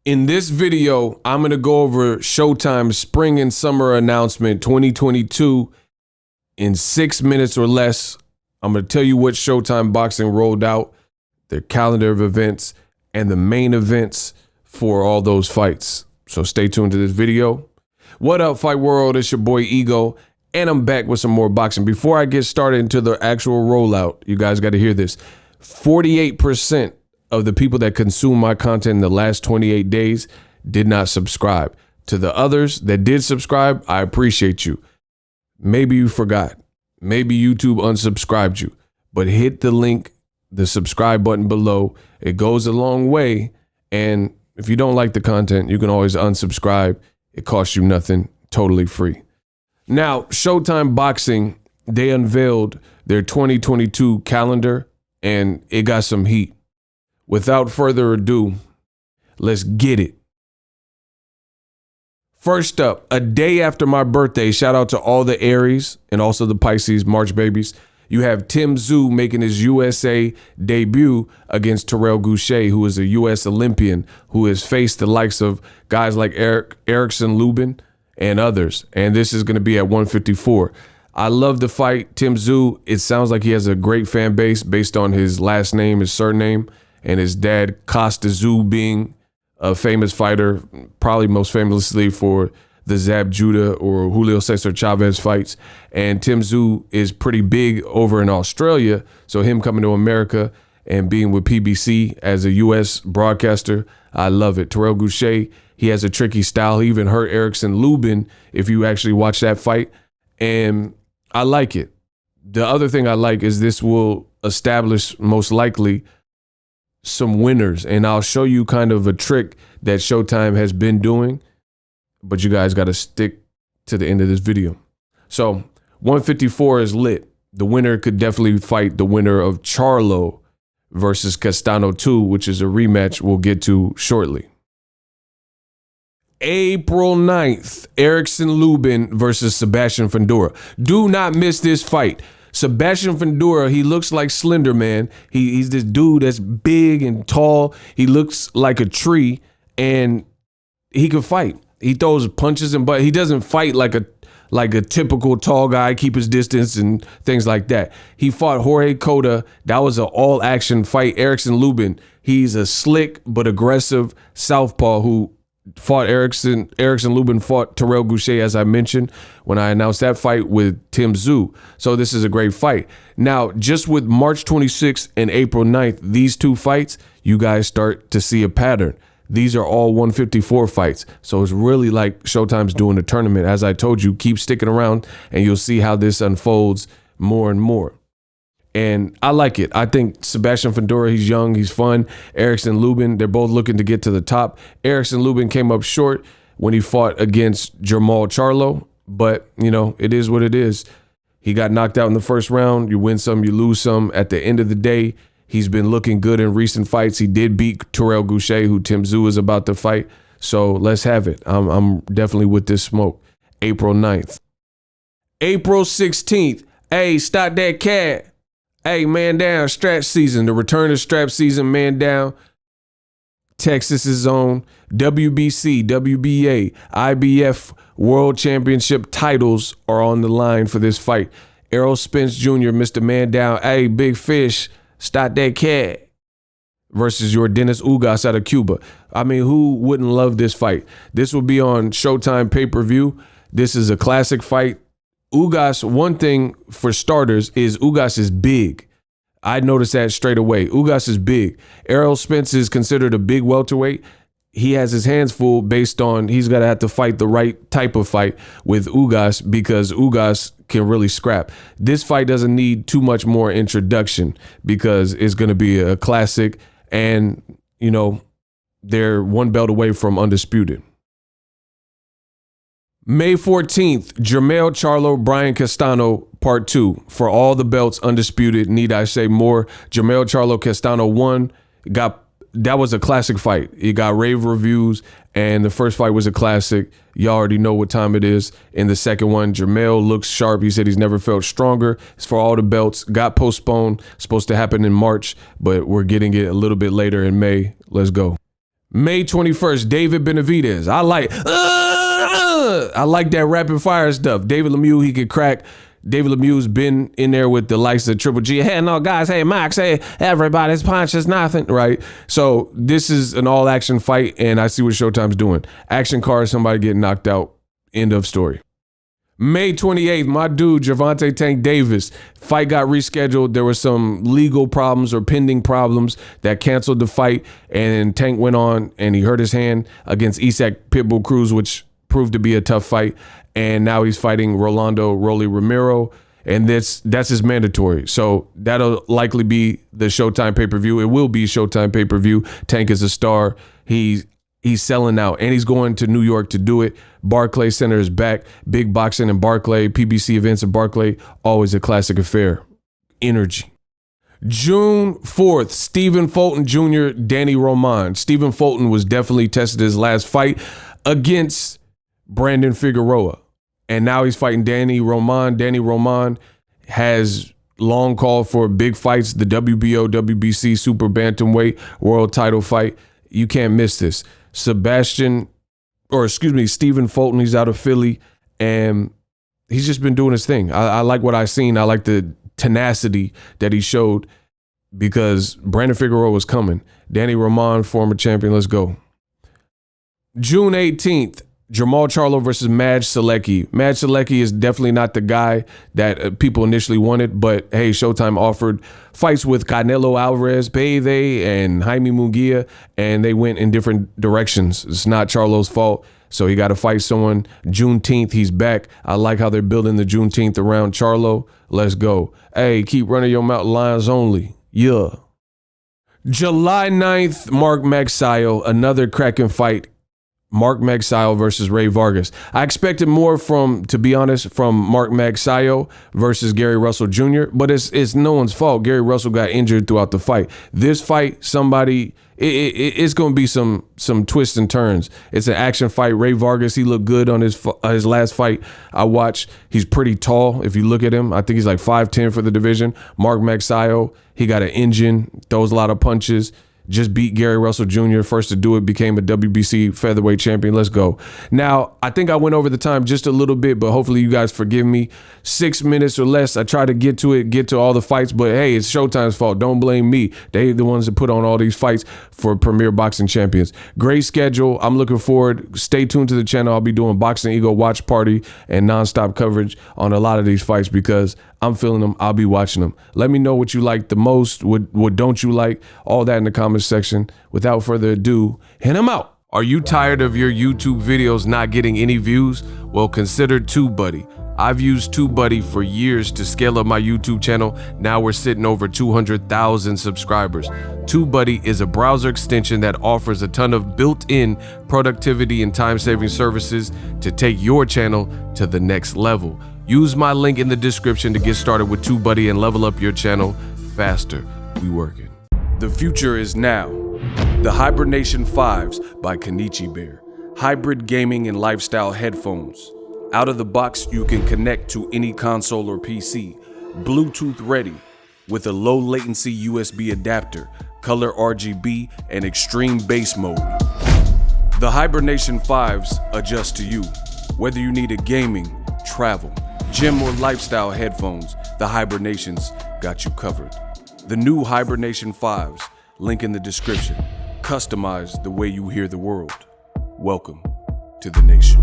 In this video, I'm going to go over Showtime's spring and summer announcement 2022 in 6 minutes or less. I'm going to tell you what Showtime Boxing rolled out, their calendar of events, and the main events for all those fights. So stay tuned to this video. What up, Fight World? It's your boy Ego, and I'm back with some more boxing. Before I get started into the actual rollout, you guys got to hear this. 48% of the people that consume my content in the last 28 days did not subscribe. To the others that did subscribe, I appreciate you. Maybe you forgot. Maybe YouTube unsubscribed you. But hit the link, the subscribe button below. It goes a long way. And if you don't like the content, you can always unsubscribe. It costs you nothing, totally free. Now, Showtime Boxing, they unveiled their 2022 calendar, and it got some heat. Without further ado, let's get it. First up, a day after my birthday, shout out to all the Aries and also the Pisces March babies. You have Tim Tszyu making his USA debut against Terrel Gousha, who is a US Olympian who has faced the likes of guys like Erikson, Lubin, and others. And this is going to be at 154. I love the fight. Tim Tszyu, it sounds like he has a great fan base based on his last name, his surname, and his dad, Castano, being a famous fighter, probably most famously for the Zab Judah or Julio Cesar Chavez fights. And Tim Tszyu is pretty big over in Australia, so him coming to America and being with PBC as a U.S. broadcaster, I love it. Terrel Gousha, he has a tricky style. He even hurt Erikson Lubin if you actually watch that fight, and I like it. The other thing I like is this will establish most likely some winners, and I'll show you kind of a trick that Showtime has been doing, but you guys got to stick to the end of this video. So 154 is lit. The winner could definitely fight the winner of Charlo versus Castano 2, which is a rematch we'll get to shortly. April 9th, Erikson Lubin versus Sebastian Fendora. Do not miss this fight. Sebastian Fendora, he looks like Slender Man. He's this dude that's big and tall. He looks like a tree, and he can fight. He throws punches, but he doesn't fight like a typical tall guy, keep his distance and things like that. He fought Jorge Cota. That was an all-action fight. Erikson Lubin, he's a slick but aggressive southpaw who fought Erikson Lubin fought Terrel Gousha, as I mentioned, when I announced that fight with Tim Tszyu. So this is a great fight. Now, just with March 26th and April 9th, these two fights, you guys start to see a pattern. These are all 154 fights. So it's really like Showtime's doing a tournament. As I told you, keep sticking around and you'll see how this unfolds more and more. And I like it. I think Sebastian Fendora, he's young, he's fun. Erikson Lubin, they're both looking to get to the top. Erikson Lubin came up short when he fought against Jermell Charlo, but, you know, it is what it is. He got knocked out in the first round. You win some, you lose some. At the end of the day, he's been looking good in recent fights. He did beat Terrel Gousha, who Tim Tszyu is about to fight. So let's have it. I'm definitely with this smoke. April 9th. April 16th. Hey, stop that cat. Hey, man down, strap season. The return of strap season, man down. Texas's own WBC, WBA, IBF World Championship titles are on the line for this fight. Errol Spence Jr., Mr. Man Down, hey, big fish, stop that cat, versus your Dennis Ugas out of Cuba. I mean, who wouldn't love this fight? This will be on Showtime pay-per-view. This is a classic fight. Ugas, one thing for starters is Ugas is big. I noticed that straight away. Ugas is big. Errol Spence is considered a big welterweight. He has his hands full based on he's going to have to fight the right type of fight with Ugas because Ugas can really scrap. This fight doesn't need too much more introduction because it's going to be a classic and, you know, they're one belt away from undisputed. May 14th, Jermell Charlo, Brian Castano, Part 2. For all the belts, undisputed. Need I say more? Jermell Charlo, Castano 1. That was a classic fight. It got rave reviews, and the first fight was a classic. You already know what time it is. In the second one, Jermell looks sharp. He said he's never felt stronger. It's for all the belts. Got postponed. Supposed to happen in March, but we're getting it a little bit later in May. Let's go. May 21st, David Benavidez. I like that rapid fire stuff. David Lemieux, he could crack. David Lemieux's been in there with the likes of Triple G. Hey, no, guys, hey, Max, hey, everybody's punch is nothing, right? So this is an all-action fight, and I see what Showtime's doing. Action card, somebody getting knocked out. End of story. May 28th, my dude, Gervonta Tank Davis. Fight got rescheduled. There were some legal problems or pending problems that canceled the fight, and Tank went on, and he hurt his hand against Isaac Pitbull Cruz, which proved to be a tough fight. And now he's fighting Rolando Romero, and that's his mandatory. So that'll likely be the Showtime pay-per-view. It will be Showtime pay-per-view. Tank is a star. He's selling out, and he's going to New York to do it. Barclay Center is back. Big boxing in Barclay, PBC events in Barclay, always a classic affair. Energy. June 4th, Stephen Fulton Jr., Danny Roman. Stephen Fulton was definitely tested his last fight against Brandon Figueroa, and now he's fighting Danny Roman. Danny Roman has long called for big fights, the WBO, WBC super bantamweight world title fight. You can't miss this. Stephen Fulton, he's out of Philly, and he's just been doing his thing. I like what I've seen. I like the tenacity that he showed because Brandon Figueroa was coming. Danny Roman, former champion, let's go. June 18th, Jermell Charlo versus Salecki. Salecki is definitely not the guy that people initially wanted, but hey, Showtime offered fights with Canelo Alvarez, Payday, and Jaime Munguia, and they went in different directions. It's not Charlo's fault, so he got to fight someone. Juneteenth, he's back. I like how they're building the Juneteenth around Charlo. Let's go. Hey, keep running your mouth, Lions only. Yeah. July 9th, MAGSAYO, another cracking fight. MAGSAYO versus Ray Vargas. I expected more to be honest, from MAGSAYO versus Gary Russell Jr., but it's no one's fault. Gary Russell got injured throughout the fight. This fight, it's going to be some twists and turns. It's an action fight. Ray Vargas, he looked good on his last fight I watched. He's pretty tall. If you look at him, I think he's like 5'10" for the division. MAGSAYO, he got an engine, throws a lot of punches. Just beat Gary Russell Jr., first to do it, became a WBC featherweight champion. Let's go. Now, I think I went over the time just a little bit, but hopefully you guys forgive me. 6 minutes or less. I try to get to all the fights, but hey, it's Showtime's fault. Don't blame me. They the ones that put on all these fights for Premier Boxing Champions. Great schedule. I'm looking forward. Stay tuned to the channel. I'll be doing Boxingego watch party and nonstop coverage on a lot of these fights because I'm feeling them. I'll be watching them. Let me know what you like the most. What don't you like? All that in the comments section. Without further ado, hit them out. Are you tired of your YouTube videos not getting any views? Well, consider TubeBuddy. I've used TubeBuddy for years to scale up my YouTube channel. Now we're sitting over 200,000 subscribers. TubeBuddy is a browser extension that offers a ton of built-in productivity and time-saving services to take your channel to the next level. Use my link in the description to get started with TubeBuddy and level up your channel faster. We working. The future is now. The Hibernation 5s by Kenichi Bear. Hybrid gaming and lifestyle headphones. Out of the box, you can connect to any console or PC. Bluetooth ready with a low latency USB adapter, color RGB, and extreme bass mode. The Hibernation 5s adjust to you. Whether you need a gaming, travel, gym, or lifestyle headphones, the Hibernations got you covered. The new Hibernation 5s, link in the description. Customize the way you hear the world. Welcome to the nation.